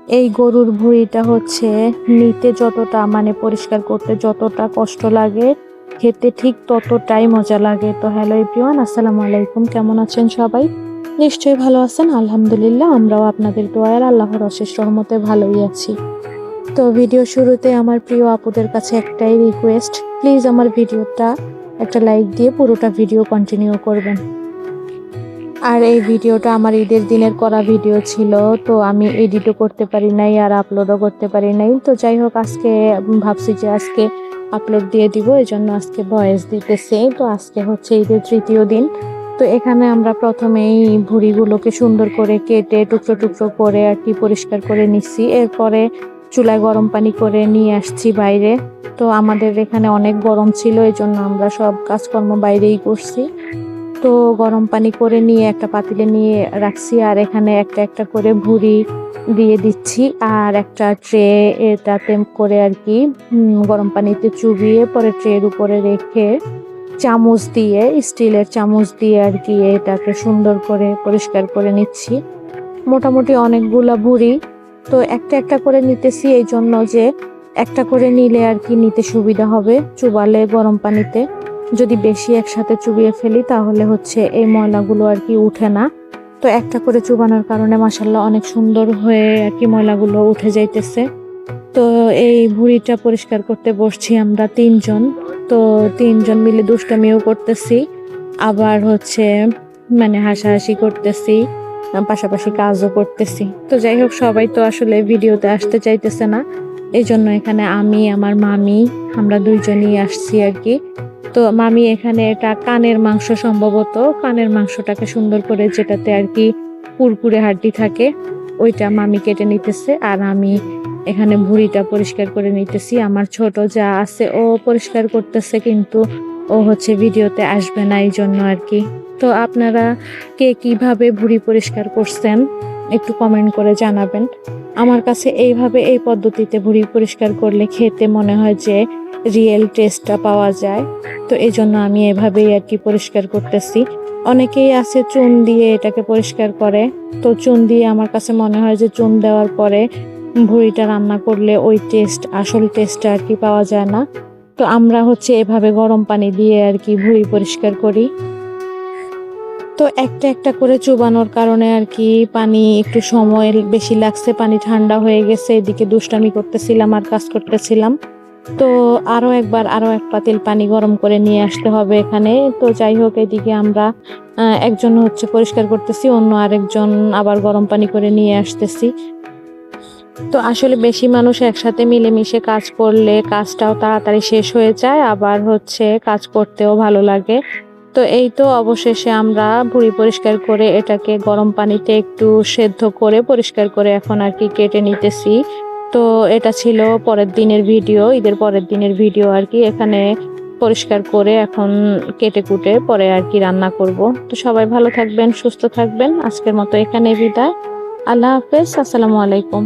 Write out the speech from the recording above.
এই গরুর ভুঁড়িটা হচ্ছে নিতে যতটা মানে পরিষ্কার করতে যতটা কষ্ট লাগে, খেতে ঠিক ততটাই মজা লাগে। তো হ্যালো এভরিওয়ান, আসসালামু আলাইকুম। কেমন আছেন সবাই? নিশ্চয়ই ভালো আছেন। আলহামদুলিল্লাহ, আমরাও আপনাদের দোয়ায় আল্লাহর অশেষ রহমতে ভালোই আছি। তো ভিডিও শুরুতে আমার প্রিয় আপুদের কাছে একটাই রিকোয়েস্ট, প্লিজ আমার ভিডিওটা একটা লাইক দিয়ে পুরোটা ভিডিও কন্টিনিউ করবেন। আর এই ভিডিওটা আমার ঈদের দিনের করা ভিডিও ছিল, তো আমি এডিটও করতে পারি নাই আর আপলোডও করতে পারি নাই। তো যাই হোক, আজকে ভাবছি যে আজকে আপলোড দিয়ে দিব, এই জন্য আজকে ভয়েস দিতেছি। তো আজকে হচ্ছে ঈদের তৃতীয় দিন। তো এখানে আমরা প্রথমেই ভুঁড়িগুলোকে সুন্দর করে কেটে টুকরো টুকরো করে আর কি পরিষ্কার করে নিচ্ছি। এরপরে চুলায় গরম পানি করে নিয়ে আসছি বাইরে। তো আমাদের এখানে অনেক গরম ছিল, এই জন্য আমরা সব কাজকর্ম বাইরেই করছি। তো গরম পানি করে নিয়ে একটা পাতিলে নিয়ে রাখছি, আর এখানে একটা একটা করে ভুঁড়ি দিয়ে দিচ্ছি। আর একটা ট্রে এটাতে করে আর কি গরম পানিতে চুবিয়ে পরে ট্রের উপরে রেখে চামচ দিয়ে, স্টিলের চামচ দিয়ে আর কি এটাকে সুন্দর করে পরিষ্কার করে নিচ্ছি। মোটামুটি অনেকগুলা ভুঁড়ি, তো একটা একটা করে নিতেছি এই জন্য যে একটা করে নিলে আর কি নিতে সুবিধা হবে চুবালে গরম পানিতে। যদি বেশি একসাথে চুবিয়ে ফেলি তাহলে হচ্ছে এই ময়লাগুলো আর কি উঠে না। তো একটা করে চুবানোর কারণে মাশাআল্লাহ অনেক সুন্দর হয়ে আর কি ময়লাগুলো উঠে যাইতেছে। তো এই ভুঁড়িটা পরিষ্কার করতে বসছি আমরা তিনজন। তো তিনজন মিলে দুষ্টামিও করতেছি, আবার হচ্ছে মানে হাসাহাসি করতেছি, পাশাপাশি কাজও করতেছি। তো যাই হোক, সবাই তো আসলে ভিডিওতে আসতে চাইতেছে না, এই জন্য এখানে আমি আমার মামি আমরা দুইজনই আসছি আর কি। তো মামি এখানে এটা কানের মাংস, সম্ভবত কানের মাংসটাকে সুন্দর করে যেটাতে আর কি কুরকুরে হাড্ডি থাকে ওইটা মামি কেটে নিতেছে, আর আমি এখানে ভুঁড়িটা পরিষ্কার করে নিতেছি। আমার ছোট যা আছে ও পরিষ্কার করতেছে, কিন্তু ও হচ্ছে ভিডিওতে আসবে না এই জন্য আর কি। তো আপনারা কে কিভাবে ভুঁড়ি পরিষ্কার করছেন একটু কমেন্ট করে জানাবেন। আমার কাছে এইভাবে এই পদ্ধতিতে ভুঁড়ি পরিষ্কার করলে খেতে মনে হয় যে রিয়েল টেস্টটা পাওয়া যায়। তো এই জন্য আমি এভাবেই আর কি পরিষ্কার করতেছি। অনেকেই আছে চুন দিয়ে এটাকে পরিষ্কার করে, তো চুন দিয়ে আমার কাছে মনে হয় যে চুন দেওয়ার পরে ভুঁড়িটা রান্না করলে ওই টেস্ট, আসল টেস্টটা আর কি পাওয়া যায় না। তো আমরা হচ্ছে এভাবে গরম পানি দিয়ে আর কি ভুঁড়ি পরিষ্কার করি। তো একটা একটা করে চুবানোর কারণে আর কি পানি একটু সময় বেশি লাগছে, পানি ঠান্ডা হয়ে গেছে। এদিকে দুষ্টামি করতেছিলাম আর কাজ করতেছিলাম। তো আরো এক পাতিল পানি গরম করে নিয়ে আসতে হবে এখানে। তো যাই হোক, এদিকে আমরা একজন হচ্ছে পরিষ্কার করতেছি, অন্য আরেকজন আবার গরম পানি করে নিয়ে আসতেছি। তো আসলে বেশি মানুষ একসাথে মিলেমিশে কাজ করলে কাজটাও তাড়াতাড়ি শেষ হয়ে যায়, আবার হচ্ছে কাজ করতেও ভালো লাগে। তো এই তো অবশেষে আমরা ভুঁড়ি পরিষ্কার করে এটাকে গরম পানিতে একটু সেদ্ধ করে পরিষ্কার করে এখন আর কি কেটে নিতেছি। তো এটা ছিল পরের দিনের ভিডিও, ঈদের পরের দিনের ভিডিও আর কি। এখানে পরিষ্কার করে এখন কেটে কুটে পরে আর কি রান্না করব। তো সবাই ভালো থাকবেন, সুস্থ থাকবেন। আজকের মতো এখানে বিদায়। আল্লাহ হাফেজ, আসসালামু আলাইকুম।